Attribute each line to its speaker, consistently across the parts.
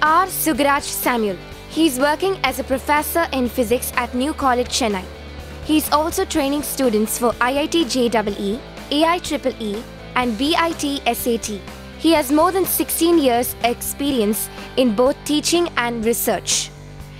Speaker 1: R. Sugaraj Samuel. He is working as a professor in physics at New College, Chennai. He is also training students for IIT JEE, AIEEE and BIT SAT. He has more than 16 years experience in both teaching and research.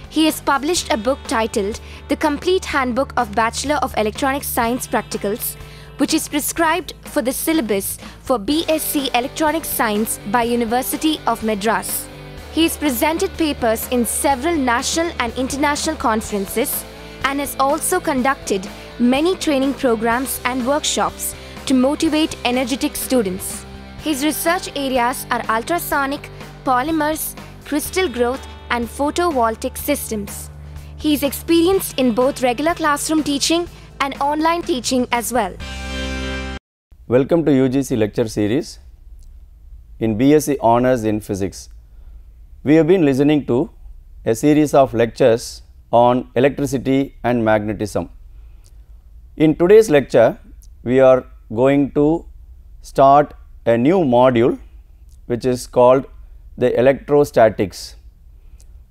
Speaker 1: He has published a book titled The Complete Handbook of Bachelor of Electronic Science Practicals, which is prescribed for the syllabus for BSc Electronic Science by University of Madras. He has presented papers in several national and international conferences and has also conducted many training programs and workshops to motivate energetic students. His research areas are ultrasonic, polymers, crystal growth and photovoltaic systems. He is experienced in both regular classroom teaching and online teaching as well.
Speaker 2: Welcome to UGC lecture series in BSc Honours in Physics. We have been listening to a series of lectures on electricity and magnetism. In today's lecture, we are going to start a new module which is called the electrostatics.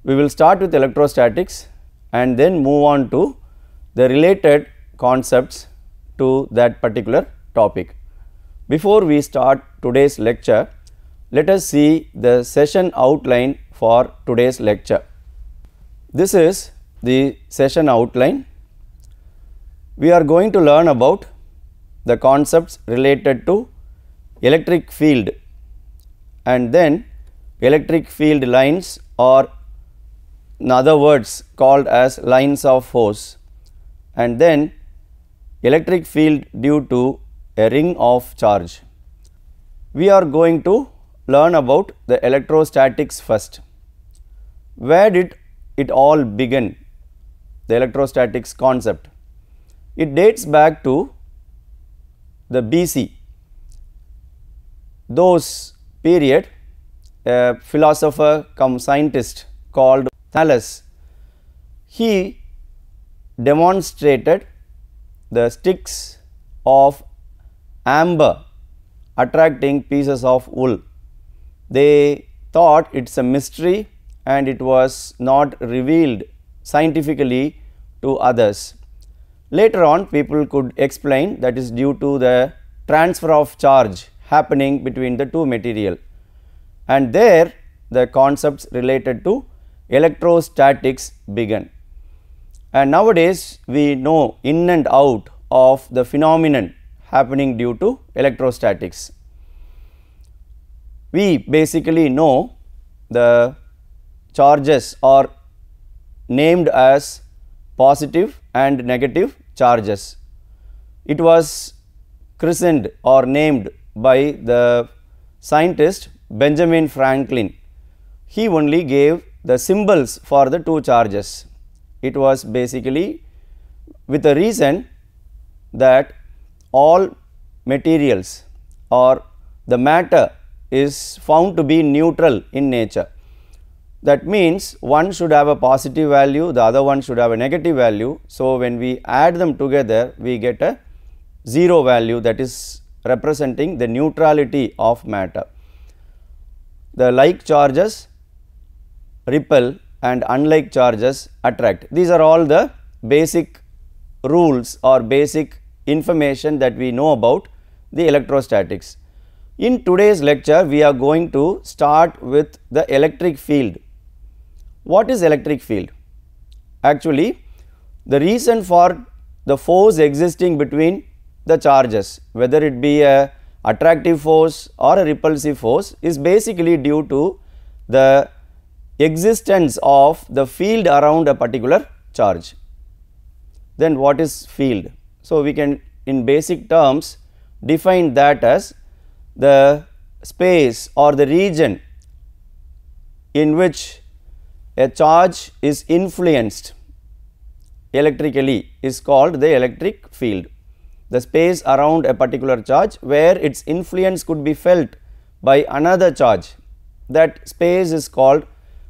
Speaker 2: We will start with electrostatics and then move on to the related concepts to that particular topic. Before we start today's lecture, let us see the session outline for today's lecture. This is the session outline. We are going to learn about the concepts related to electric field and then electric field lines, or in other words called as lines of force, and then electric field due to a ring of charge. We are going to learn about the electrostatics first. Where did it all begin, the electrostatics concept? It dates back to the BC. Those period, a philosopher cum scientist called Thales, he demonstrated the sticks of amber attracting pieces of wool. They thought it is a mystery and it was not revealed scientifically to others. Later on, people could explain that is due to the transfer of charge happening between the two material, and there the concepts related to electrostatics began. And nowadays we know in and out of the phenomenon happening due to electrostatics. We basically know the charges are named as positive and negative charges. It was christened or named by the scientist Benjamin Franklin. He only gave the symbols for the two charges. It was basically with the reason that all materials or the matter is found to be neutral in nature. That means one should have a positive value, the other one should have a negative value. So, when we add them together, we get a zero value, that is representing the neutrality of matter. The like charges repel and unlike charges attract. These are all the basic rules or basic information that we know about the electrostatics. In today's lecture, we are going to start with the electric field. What is electric field? Actually, the reason for the force existing between the charges, whether it be a attractive force or a repulsive force, is basically due to the existence of the field around a particular charge. Then what is field? So, we can in basic terms define that as the space or the region in which a charge is influenced electrically is called the electric field. The space around a particular charge where its influence could be felt by another charge, that space is called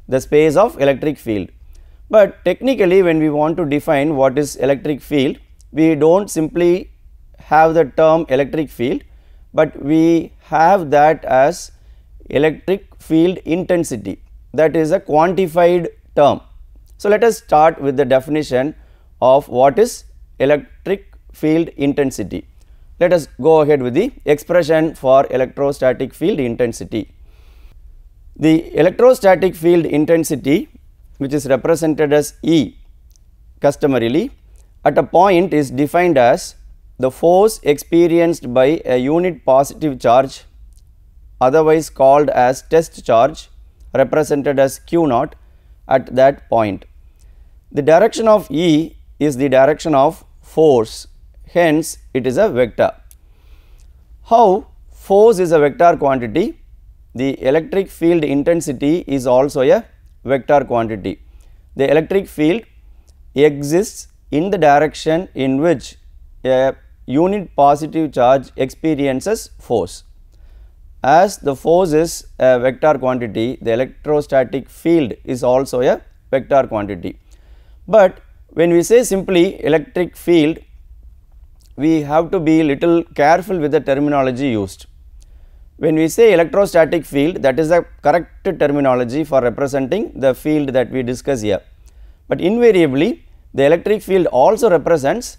Speaker 2: the space of electric field. But technically, when we want to define what is electric field, we do not simply have the term electric field, but we have that as electric field intensity. that is a quantified term. So, let us start with the definition of what is electric field intensity. Let us go ahead with the expression for electrostatic field intensity. The electrostatic field intensity, which is represented as E customarily, at a point is defined as the force experienced by a unit positive charge, otherwise called as test charge, represented as Q naught at that point. The direction of E is the direction of force, hence it is a vector. How force is a vector quantity, the electric field intensity is also a vector quantity. The electric field exists in the direction in which a unit positive charge experiences force. As the force is a vector quantity, the electrostatic field is also a vector quantity. But when we say simply electric field, we have to be little careful with the terminology used. When we say electrostatic field, that is the correct terminology for representing the field that we discuss here. But invariably, the electric field also represents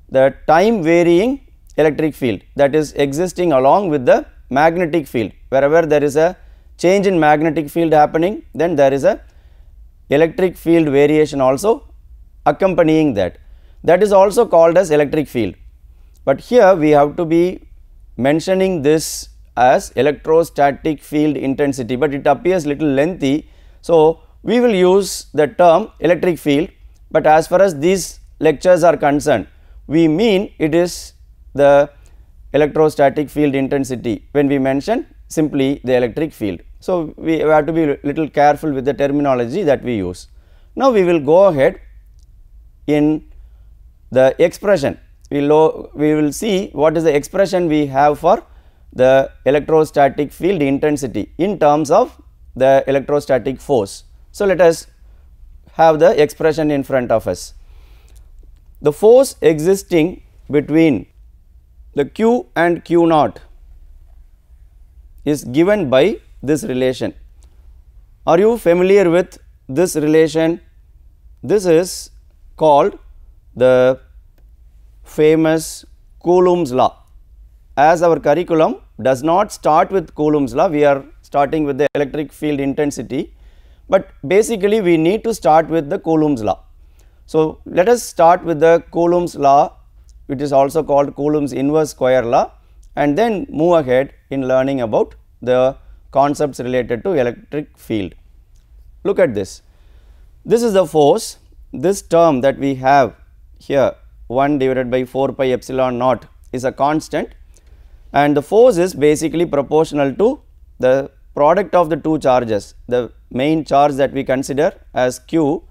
Speaker 2: the time varying electric field that is existing along with the magnetic field. Wherever there is a change in magnetic field happening, then there is a electric field variation also accompanying that. That is also called as electric field. But here we have to be mentioning this as electrostatic field intensity, but it appears little lengthy. So, we will use the term electric field, but as far as these lectures are concerned, we mean it is the electrostatic field intensity when we mention simply the electric field. So, we have to be little careful with the terminology that we use. Now, we will go ahead in the expression. We will see what is the expression we have for the electrostatic field intensity in terms of the electrostatic force. So, let us have the expression in front of us. The force existing between the Q and Q naught is given by this relation. Are you familiar with this relation? This is called the famous Coulomb's law. As our curriculum does not start with Coulomb's law, we are starting with the electric field intensity, but basically we need to start with the Coulomb's law. So, let us start with the Coulomb's law, which is also called Coulomb's inverse square law, and then move ahead in learning about the concepts related to electric field. Look at this. This is the force. This term that we have here, 1 divided by 4 pi epsilon naught, is a constant, and the force is basically proportional to the product of the two charges, the main charge that we consider as Q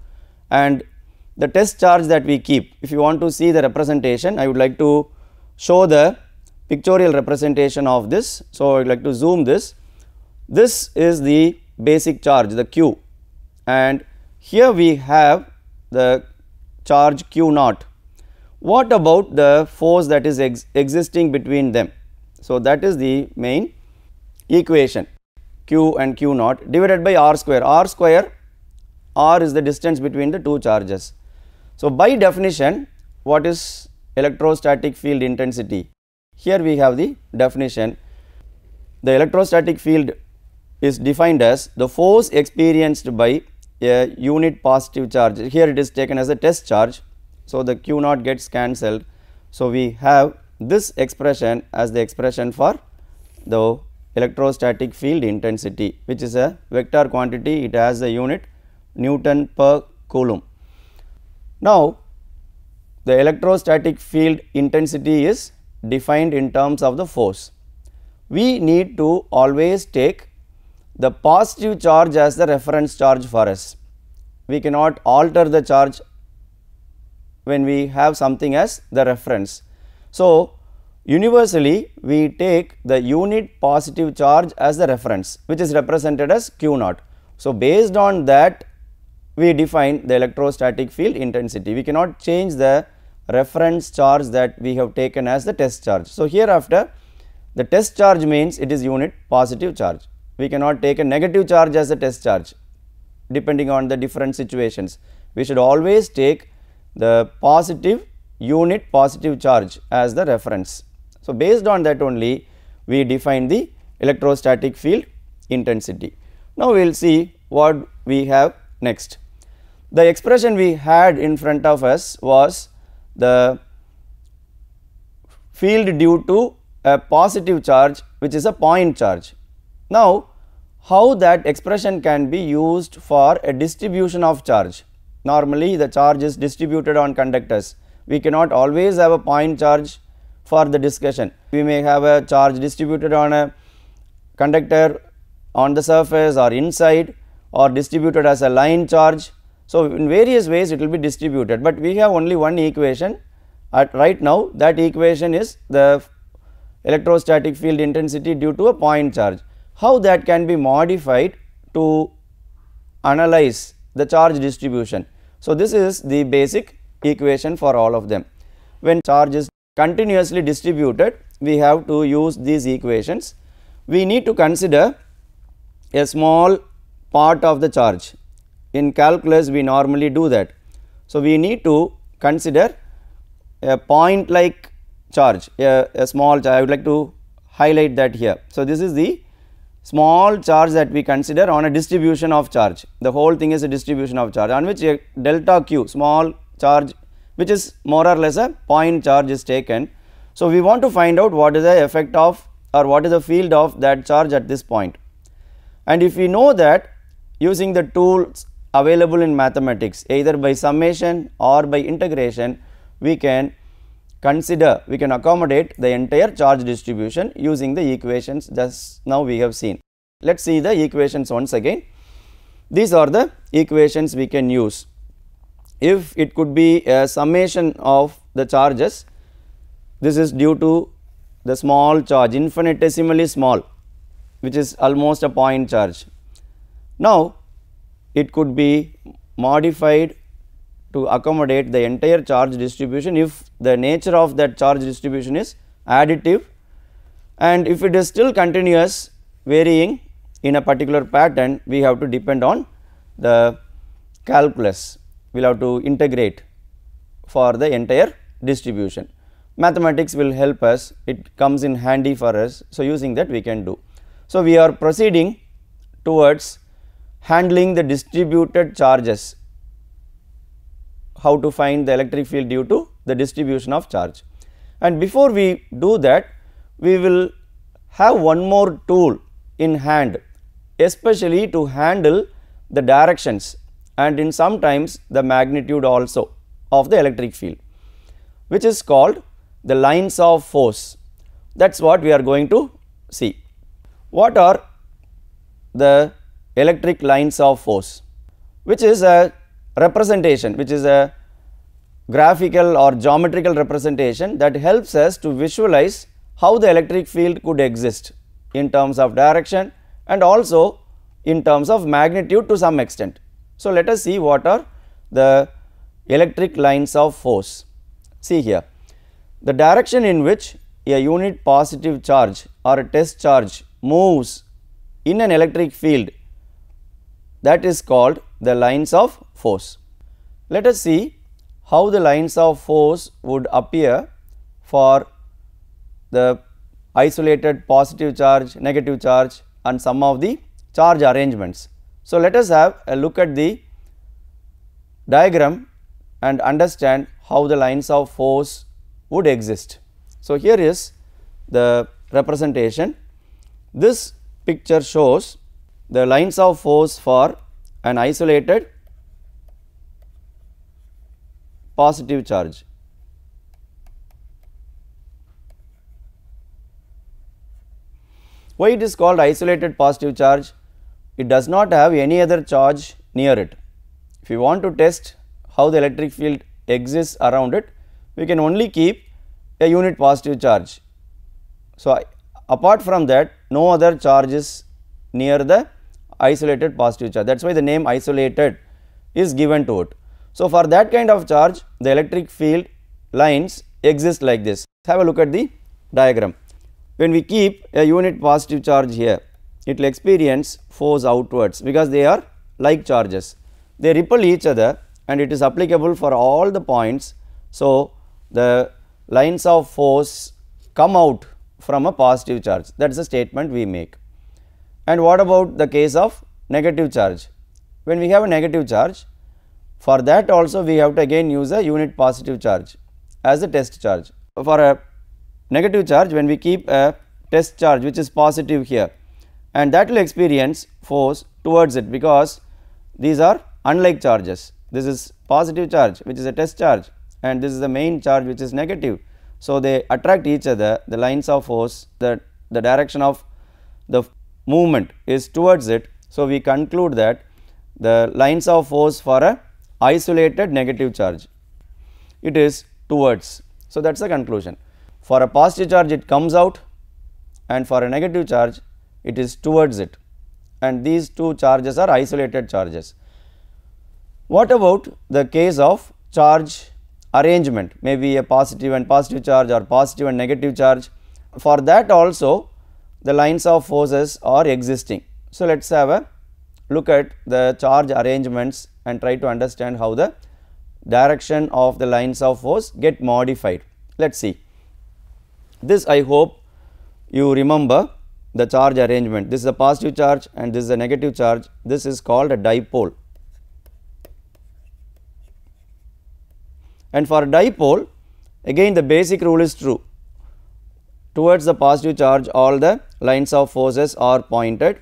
Speaker 2: and the test charge that we keep. If you want to see the representation, I would like to show the pictorial representation of this. So, I would like to zoom this. This is the basic charge, the Q, and here we have the charge Q naught. What about the force that is existing between them? So, that is the main equation, Q and Q naught divided by R square. R is the distance between the two charges. So, by definition, what is electrostatic field intensity? Here we have the definition. The electrostatic field is defined as the force experienced by a unit positive charge. Here it is taken as a test charge. So, the Q naught gets cancelled. So, we have this expression as the expression for the electrostatic field intensity, which is a vector quantity. It has the unit Newton per Coulomb. Now, the electrostatic field intensity is defined in terms of the force. We need to always take the positive charge as the reference charge for us. We cannot alter the charge when we have something as the reference. So, universally we take the unit positive charge as the reference, which is represented as Q naught. So, based on that we define the electrostatic field intensity. We cannot change the reference charge that we have taken as the test charge. So, hereafter the test charge means it is unit positive charge. We cannot take a negative charge as a test charge. depending on the different situations. We should always take the positive unit positive charge as the reference. So, based on that only we define the electrostatic field intensity. Now, we will see what we have next. The expression we had in front of us was the field due to a positive charge which is a point charge. Now, how that expression can be used for a distribution of charge? Normally the charge is distributed on conductors. We cannot always have a point charge for the discussion. We may have a charge distributed on a conductor on the surface or inside, or distributed as a line charge. So, in various ways it will be distributed, but we have only one equation at right now. That equation is the electrostatic field intensity due to a point charge. How that can be modified to analyze the charge distribution? So, this is the basic equation for all of them. When charge is continuously distributed, we have to use these equations. We need to consider a small part of the charge. In calculus we normally do that. So, we need to consider a point like charge, a small charge. I would like to highlight that here. So, this is the small charge that we consider on a distribution of charge. The whole thing is a distribution of charge on which a delta q small charge which is more or less a point charge is taken. So, we want to find out what is the effect of or what is the field of that charge at this point. And if we know that, using the tools available in mathematics either by summation or by integration, we can consider, we can accommodate the entire charge distribution using the equations just now we have seen. Let us see the equations once again. These are the equations we can use. If it could be a summation of the charges, this is due to the small charge, infinitesimally small, which is almost a point charge. Now, it could be modified to accommodate the entire charge distribution if the nature of that charge distribution is additive, and if it is still continuous varying in a particular pattern, we have to depend on the calculus. We will have to integrate for the entire distribution. Mathematics will help us, it comes in handy for us. So, using that we can do. So, we are proceeding towards handling the distributed charges, how to find the electric field due to the distribution of charge. And before we do that, we will have one more tool in hand, especially to handle the directions and in sometimes the magnitude also of the electric field, which is called the lines of force. That is what we are going to see. What are the electric lines of force? Which is a representation, which is a graphical or geometrical representation that helps us to visualize how the electric field could exist in terms of direction and also in terms of magnitude to some extent. So, let us see what are the electric lines of force. See here, the direction in which a unit positive charge or a test charge moves in an electric field, that is called the lines of force. Let us see how the lines of force would appear for the isolated positive charge, negative charge and some of the charge arrangements. So, let us have a look at the diagram and understand how the lines of force would exist. So, here is the representation. This picture shows the lines of force for an isolated positive charge. Why it is called isolated positive charge? It does not have any other charge near it. If you want to test how the electric field exists around it, we can only keep a unit positive charge. So, apart from that, no other charge is near the isolated positive charge. That is why the name isolated is given to it. So, for that kind of charge, the electric field lines exist like this. Have a look at the diagram. When we keep a unit positive charge here, it will experience force outwards because they are like charges. They repel each other and it is applicable for all the points. So, the lines of force come out from a positive charge, that is a statement we make. And what about the case of negative charge? When we have a negative charge, for that also we have to again use a unit positive charge as a test charge. For a negative charge, when we keep a test charge which is positive here, and that will experience force towards it, because these are unlike charges. This is positive charge which is a test charge, and this is the main charge which is negative. So, they attract each other, the lines of force, the direction of the movement is towards it. So, we conclude that the lines of force for a isolated negative charge, it is towards. So, that is the conclusion. For a positive charge it comes out, and for a negative charge it is towards it, and these two charges are isolated charges. What about the case of charge arrangement, maybe a positive and positive charge or positive and negative charge? For that also the lines of forces are existing. So, let us have a look at the charge arrangements and try to understand how the direction of the lines of force get modified. Let us see. This I hope you remember the charge arrangement. This is a positive charge and this is a negative charge. This is called a dipole. And for a dipole, again the basic rule is true. Towards the positive charge all the lines of forces are pointed,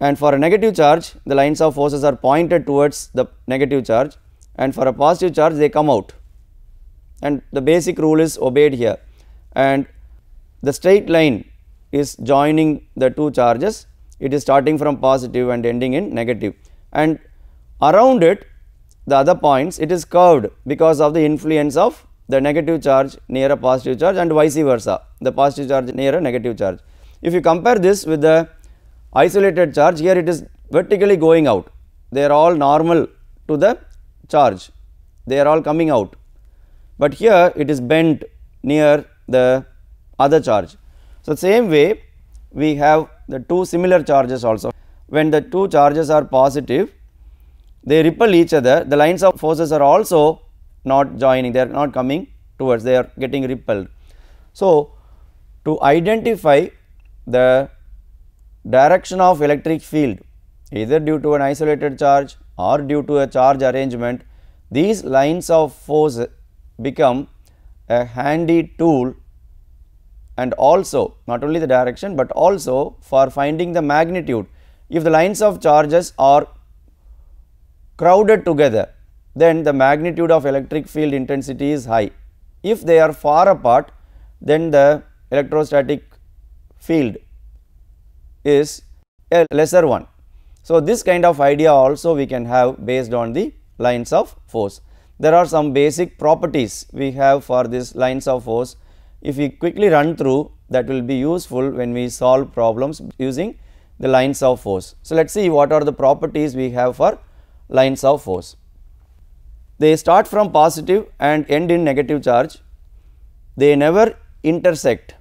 Speaker 2: and for a negative charge the lines of forces are pointed towards the negative charge, and for a positive charge they come out, and the basic rule is obeyed here, and the straight line is joining the two charges. It is starting from positive and ending in negative, and around it the other points it is curved because of the influence of the negative charge near a positive charge and vice versa, the positive charge near a negative charge. If you compare this with the isolated charge, here it is vertically going out, they are all normal to the charge, they are all coming out, but here it is bent near the other charge. So, same way we have the two similar charges also. When the two charges are positive, they repel each other, the lines of forces are also not joining, they are not coming towards, they are getting repelled. So, to identify the direction of electric field either due to an isolated charge or due to a charge arrangement, these lines of force become a handy tool, and also not only the direction but also for finding the magnitude. If the lines of charges are crowded together, then the magnitude of electric field intensity is high. If they are far apart, then the electrostatic field is a lesser one. So, this kind of idea also we can have based on the lines of force. There are some basic properties we have for this lines of force. If we quickly run through, that will be useful when we solve problems using the lines of force. So, let us see what are the properties we have for lines of force. They start from positive and end in negative charge. They never intersect.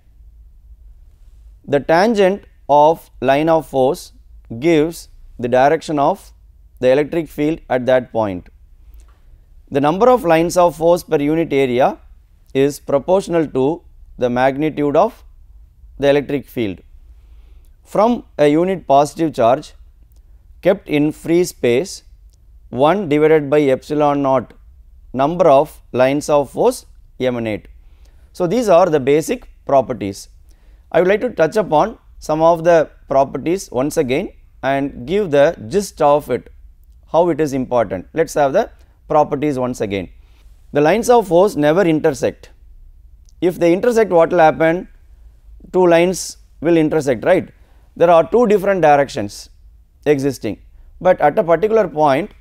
Speaker 2: The tangent of line of force gives the direction of the electric field at that point. The number of lines of force per unit area is proportional to the magnitude of the electric field. From a unit positive charge kept in free space, 1 divided by epsilon naught number of lines of force emanate. So, these are the basic properties. I would like to touch upon some of the properties once again and give the gist of it, how it is important. Let us have the properties once again. The lines of force never intersect. If they intersect, what will happen? Two lines will intersect, right? There are two different directions existing, but at a particular point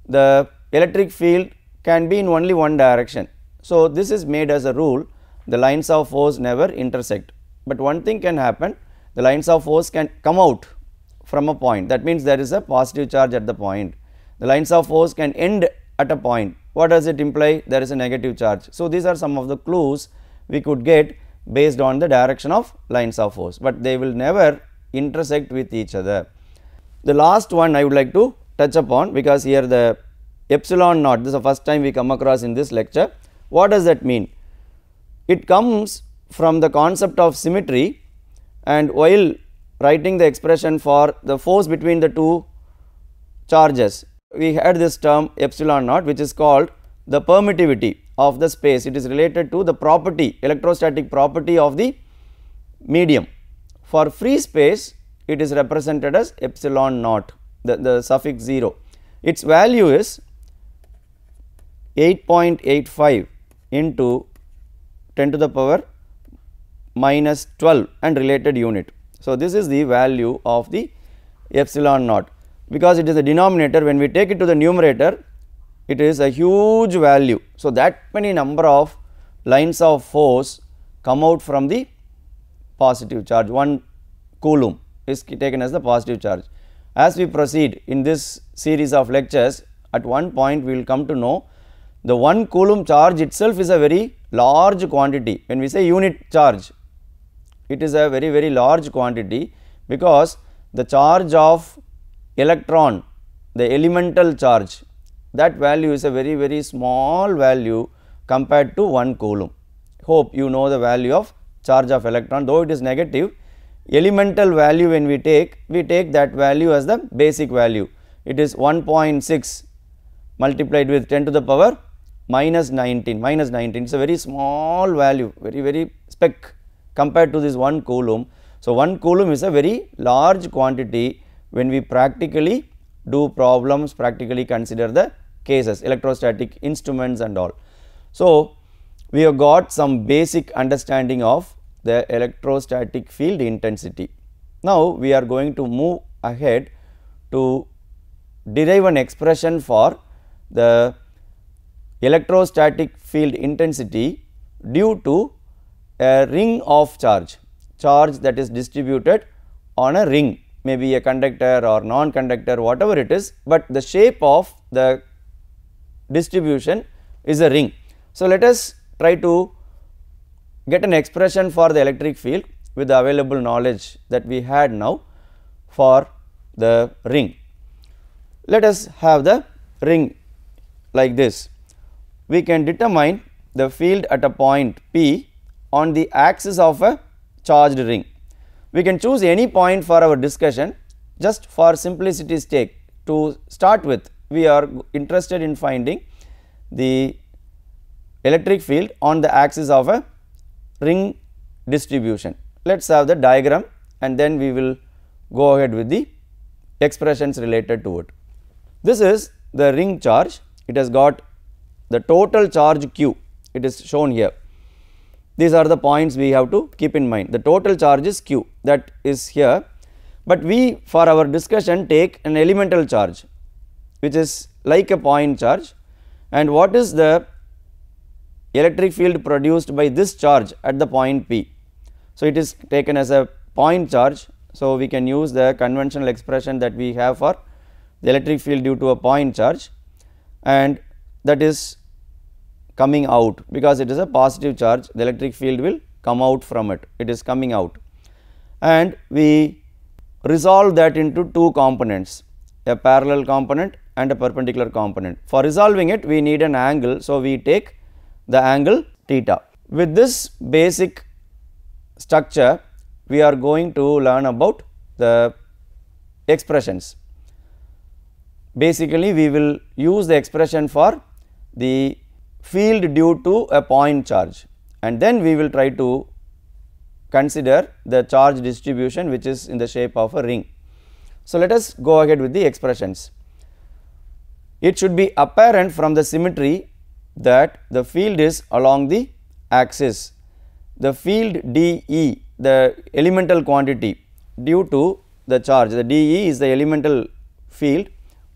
Speaker 2: the electric field can be in only one direction. So, this is made as a rule, the lines of force never intersect, but one thing can happen, the lines of force can come out from a point, that means there is a positive charge at the point. The lines of force can end at a point, what does it imply? There is a negative charge. So, these are some of the clues we could get based on the direction of lines of force, but they will never intersect with each other. The last one I would like to touch upon, because here the epsilon naught, this is the first time we come across in this lecture. What does that mean? It comes from the concept of symmetry, and while writing the expression for the force between the two charges, we had this term epsilon naught, which is called the permittivity of the space. It is related to the property, electrostatic property of the medium. For free space, it is represented as epsilon naught, the suffix 0. Its value is 8.85 into 10 to the power minus 12 and related unit. So, this is the value of the epsilon naught. Because it is the denominator, when we take it to the numerator, it is a huge value. So, that many number of lines of force come out from the positive charge. 1 coulomb is taken as the positive charge. As we proceed in this series of lectures, at one point we will come to know the 1 coulomb charge itself is a very large quantity. When we say unit charge, it is a very large quantity, because the charge of electron, the elemental charge, that value is a very small value compared to 1 coulomb. Hope you know the value of charge of electron, though it is negative. Elemental value, when we take that value as the basic value. It is 1.6 multiplied with 10 to the power minus 19. It is a very small value, very speck compared to this 1 coulomb. So, 1 coulomb is a very large quantity when we practically do problems, practically consider the cases, electrostatic instruments and all. So, we have got some basic understanding of the electrostatic field intensity. Now, we are going to move ahead to derive an expression for the electrostatic field intensity due to a ring of charge that is distributed on a ring, maybe a conductor or non-conductor, whatever it is, but the shape of the distribution is a ring. So, let us try to get an expression for the electric field with the available knowledge that we had now for the ring. Let us have the ring like this. We can determine the field at a point P on the axis of a charged ring. We can choose any point for our discussion. Just for simplicity's sake, to start with, we are interested in finding the electric field on the axis of a ring distribution. Let us have the diagram, and then we will go ahead with the expressions related to it. This is the ring charge. It has got the total charge q, it is shown here. These are the points we have to keep in mind. The total charge is q, that is here, but we for our discussion take an elemental charge which is like a point charge. And what is the electric field produced by this charge at the point P? So, it is taken as a point charge. So, we can use the conventional expression that we have for the electric field due to a point charge, and that is coming out, because it is a positive charge, the electric field will come out from it, it is coming out, and we resolve that into two components, a parallel component and a perpendicular component. For resolving it, we need an angle, so we take the angle theta. With this basic structure, we are going to learn about the expressions. Basically, we will use the expression for the field due to a point charge, and then we will try to consider the charge distribution which is in the shape of a ring. So, let us go ahead with the expressions. It should be apparent from the symmetry that the field is along the axis. The field dE, the elemental quantity due to the charge, the dE is the elemental field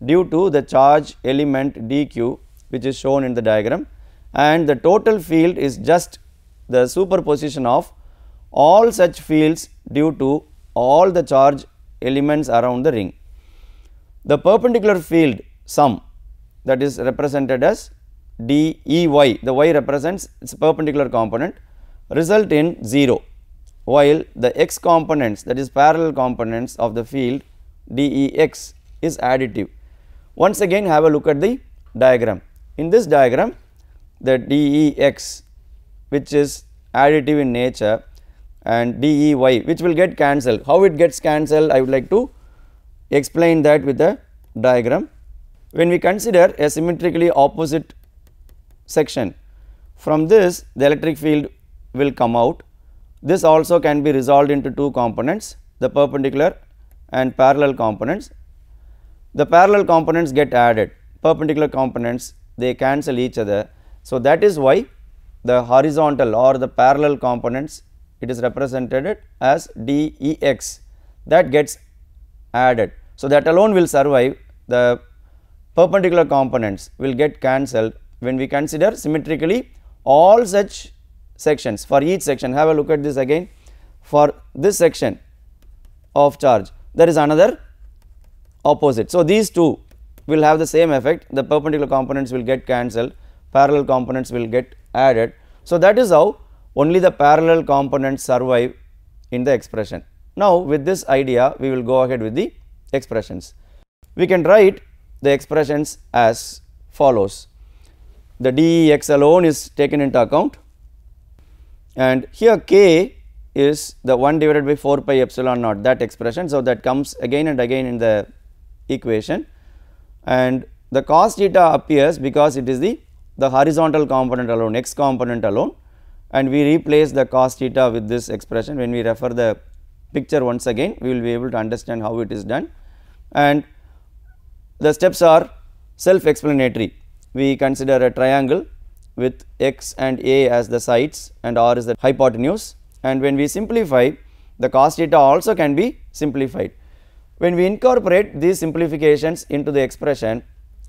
Speaker 2: due to the charge element dq, which is shown in the diagram, and the total field is just the superposition of all such fields due to all the charge elements around the ring. The perpendicular field sum, that is represented as dEy, the y represents its perpendicular component, result in 0, while the x components, that is parallel components of the field dEx is additive. Once again have a look at the diagram. In this diagram, the DEX, which is additive in nature, and DEY, which will get cancelled. How it gets cancelled, I would like to explain that with the diagram. When we consider a symmetrically opposite section, from this the electric field will come out. This also can be resolved into two components, the perpendicular and parallel components. The parallel components get added, perpendicular components they cancel each other. So, that is why the horizontal or the parallel components, it is represented as DEX, that gets added. So, that alone will survive. The perpendicular components will get cancelled when we consider symmetrically all such sections. For each section, have a look at this again. For this section of charge, there is another opposite. So, these two will have the same effect, the perpendicular components will get cancelled, parallel components will get added. So, that is how only the parallel components survive in the expression. Now, with this idea we will go ahead with the expressions. We can write the expressions as follows. The DEX alone is taken into account, and here K is the 1 divided by 4 pi epsilon naught, that expression. So, that comes again and again in the equation, and the cos theta appears because it is the horizontal component alone, x component alone, and we replace the cos theta with this expression. When we refer the picture once again, we will be able to understand how it is done, and the steps are self explanatory. We consider a triangle with x and a as the sides and r is the hypotenuse, and when we simplify, the cos theta also can be simplified. When we incorporate these simplifications into the expression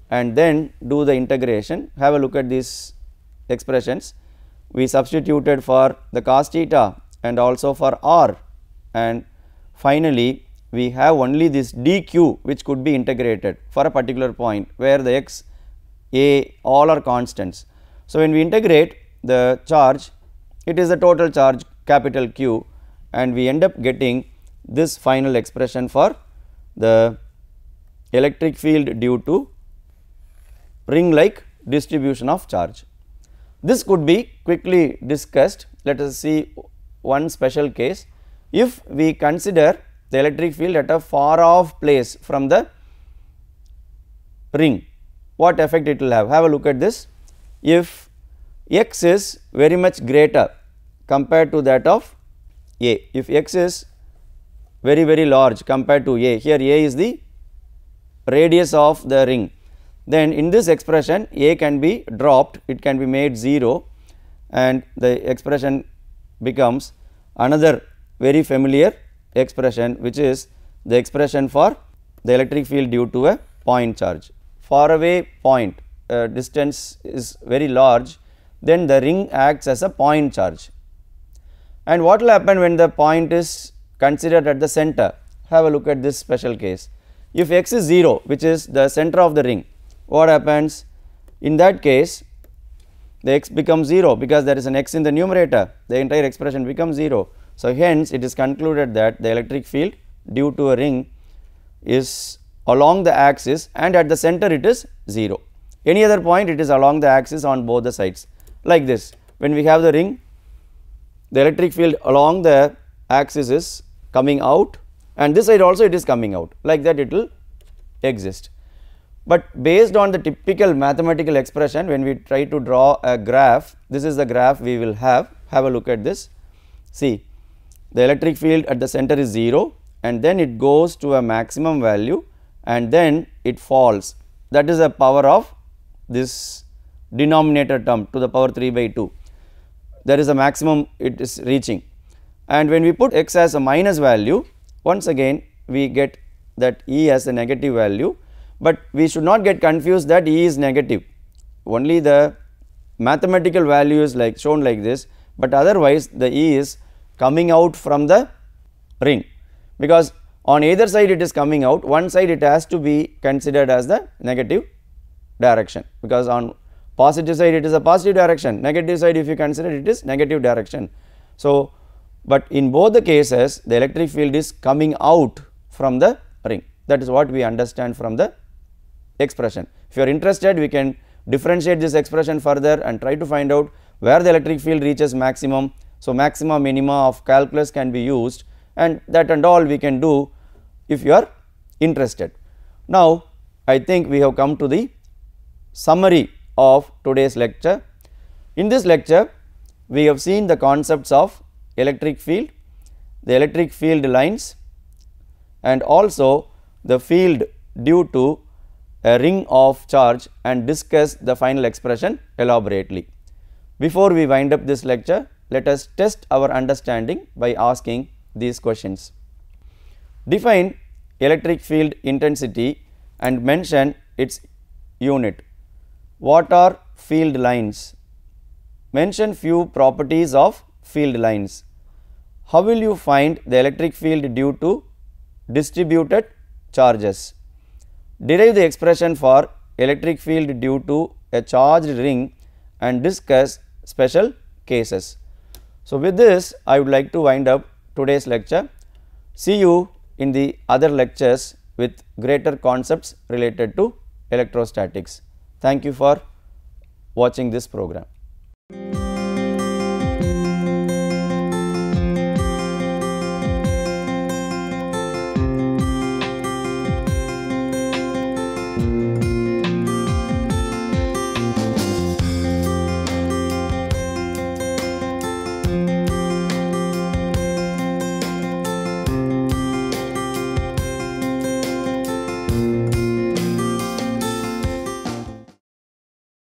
Speaker 2: and then do the integration, have a look at these expressions. We substituted for the cos theta and also for r, and finally we have only this dq which could be integrated for a particular point where the x, a, all are constants. So, when we integrate the charge, it is the total charge capital Q, and we end up getting this final expression for the electric field due to ring like distribution of charge. This could be quickly discussed. Let us see one special case. If we consider the electric field at a far off place from the ring, what effect it will have? Have a look at this. If x is very much greater compared to that of a, if x is very large compared to a, here a is the radius of the ring, then in this expression a can be dropped, it can be made 0, and the expression becomes another very familiar expression, which is the expression for the electric field due to a point charge. Far away point, distance is very large, then the ring acts as a point charge. And what will happen when the point is considered at the center? Have a look at this special case. If x is 0, which is the center of the ring, what happens? In that case, the x becomes 0 because there is an x in the numerator, the entire expression becomes 0. So, hence it is concluded that the electric field due to a ring is along the axis and at the center it is 0. Any other point it is along the axis on both the sides, like this. When we have the ring, the electric field along the axis is coming out, and this side also it is coming out, like that it will exist. But based on the typical mathematical expression, when we try to draw a graph, this is the graph we will have a look at this. See, the electric field at the center is 0, and then it goes to a maximum value and then it falls. That is the power of this denominator term to the power 3 by 2. There is a maximum it is reaching, and when we put x as a minus value, once again we get that E as a negative value, but we should not get confused that E is negative. Only the mathematical value is like shown like this, but otherwise the E is coming out from the ring, because on either side it is coming out, one side it has to be considered as the negative direction, because on positive side it is a positive direction, negative side if you consider it is negative direction. So, but in both the cases the electric field is coming out from the ring, that is what we understand from the expression. If you are interested, we can differentiate this expression further and try to find out where the electric field reaches maximum. So, maxima minima of calculus can be used, and that and all we can do if you are interested. Now, I think we have come to the summary of today's lecture. In this lecture, we have seen the concepts of electric field, the electric field lines, and also the field due to a ring of charge, and discuss the final expression elaborately. Before we wind up this lecture, let us test our understanding by asking these questions. Define electric field intensity and mention its unit. What are field lines? Mention few properties of field lines. How will you find the electric field due to distributed charges? Derive the expression for electric field due to a charged ring and discuss special cases. So, with this I would like to wind up today's lecture. See you in the other lectures with greater concepts related to electrostatics. Thank you for watching this program.